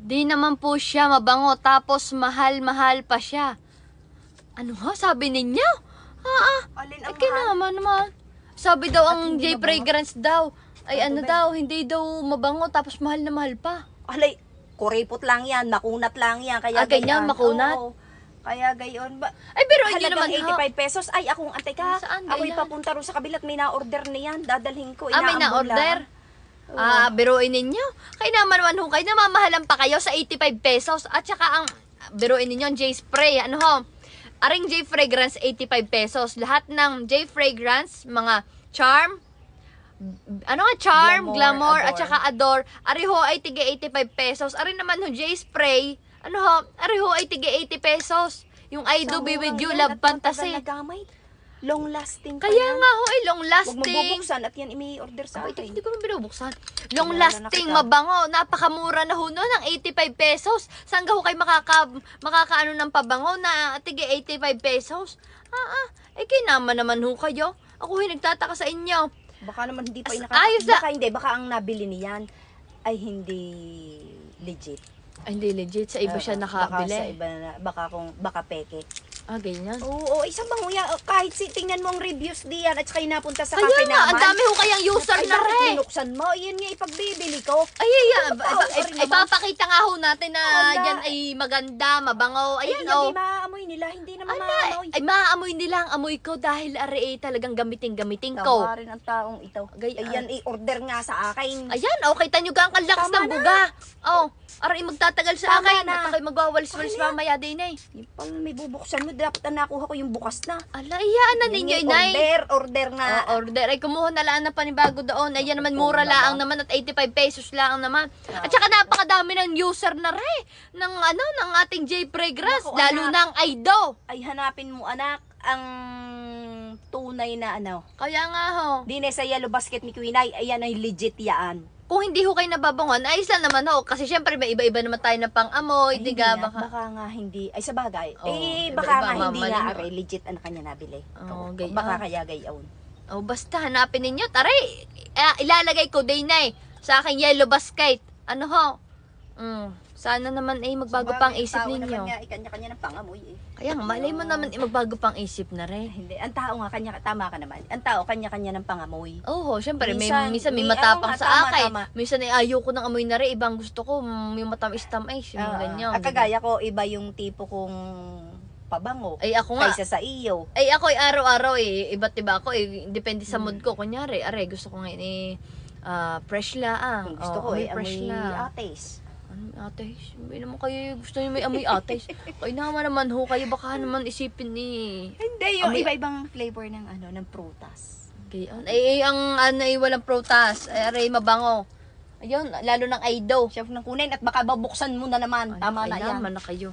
Di naman po siya mabango, tapos mahal-mahal pa siya. Ano ha? Sabi ninyo? Alin ang Naman. Sabi daw ang hindi J Fragrance daw. Ay ano daw, hindi daw mabango, tapos mahal na mahal pa. Alay, kuripot lang yan, makunat lang yan. Kaya ganyan, makunat? Oo. Kaya gayon ba? Ay, pero hindi naman halagang 85 pesos. Ay, akong antay ka. Saan Ako'y ganyan? papunta ron sa kabilat. May na-order niyan. Dadalhin ko. May Inaambon na-order? lang. Biruin ninyo. Kaya naman ho, kayo namamahalan pa kayo sa 85 pesos. At saka ang, biruin ninyo, ang J Spray, ano ho? Aring J Fragrance, 85 pesos. Lahat ng J Fragrance, mga charm, charm, glamour, at saka adore. Ari ho ay tiga 85 pesos. Ari naman ho, J Spray, ari ho ay tiga 80 pesos. Yung I Do Be With You, Love Fantasy. Long lasting pa Kaya yan. nga ho, ay long Huwag mong lasting. bubuksan at yan imi-order sa akin. Hindi ko rin binubuksan. Long Wala na lasting, kita. mabango. Napakamura na ho no, ng 85 pesos. Saan ka ho kayo makakaano ng pabango na tige 85 pesos? Kinama naman ho kayo. Ako ho nagtataka sa inyo. Baka naman hindi pa ayos na. Baka ang nabili niyan ay hindi legit. Ay, hindi legit. Sa iba siya nakabili. Baka sa iba na, baka peke. Ganyan. Oo, isang bango yan. Kahit tingnan mo ang reviews diyan at saka inapunta sa Kaya cafe nga, naman. ang dami ho kayang user Ay, na bakit rin. binuksan mo? Yan nga ipagbibili ko. Ipapakita nga ho natin na Wala. yan ay maganda, mabango. Ayan, Hindi maaamoy nila. Hindi naman maaamoy. Ay, maaamoy nila ang amoy ko dahil talagang gamitin ko. Tawarin ang taong ito. Ayan, i-order nga sa akin. Ayan, kita nyo ka ang lakas Tama ng buga. Aray magtatagal sa Tama akin. na. At ako'y magwawalis-walis mamaya din eh. Yung pang may bubuksan mo, dapat na nakuha ko yung bukas na. Ala, iyaan na ninyo, inay. Order nga. Order. Ay, kumuha na lang na panibago doon. Ayan naman, mura lang naman at 85 pesos lang naman. At saka napakadami ng user na rin ng ating J Fragrance. Naku, Lalo anak. na ang Aido. Ay, hanapin mo, anak, ang tunay na Kaya nga ho. Di na sa yellow basket ni Queen ay, ayan ay legit yaan. Kung hindi ho kayo nababangon, ayos lang naman ho. Kasi syempre may iba-iba naman tayo na pang-amoy, Ay, diga? hindi nga, baka nga hindi. Ay, sa bagay. Iba-iba, Baka nga hindi mamaling. nga are legit ang kanya nabili. gayon. Baka kaya gayon. Basta hanapin ninyo. Taray, ilalagay ko din na sa aking yellow basket. Ano ho? Sana naman magbago pa ang isip ninyo. Kanya-kanya ng pangamoy eh. Kaya nga, malay mo naman magbago pang isip na rin. Hindi, ang tao nga tama ka naman. Ang tao kanya-kanya ng pangamoy. Oo, syempre, Minsan, minsan may may matapang tama, sa akin. tama. Minsan ay ayaw ko ng amoy na rin. Ibang gusto ko, yung matamis-tamis, yung ganyan. At kagaya ko, iba yung tipo kong pabango. Ay, ako nga. Kaysa sa iyo. Ay, ako araw-araw iba't iba ako depende sa mood ko. Kunyari, gusto ko ngayon fresh la Kung gusto ko fresh amoy la. ates. Ates, hindi naman kayo gusto niyo may amoy ates. Kayo naman ho kayo, baka naman isipin Hindi, yung iba-ibang flavor ng ng prutas. Gayon. Ang walang prutas. Aray, mabango. Ayun, lalo ng Aido. Chef ng kunin at baka babuksan mo na naman. Tama na yan. Naman na kayo.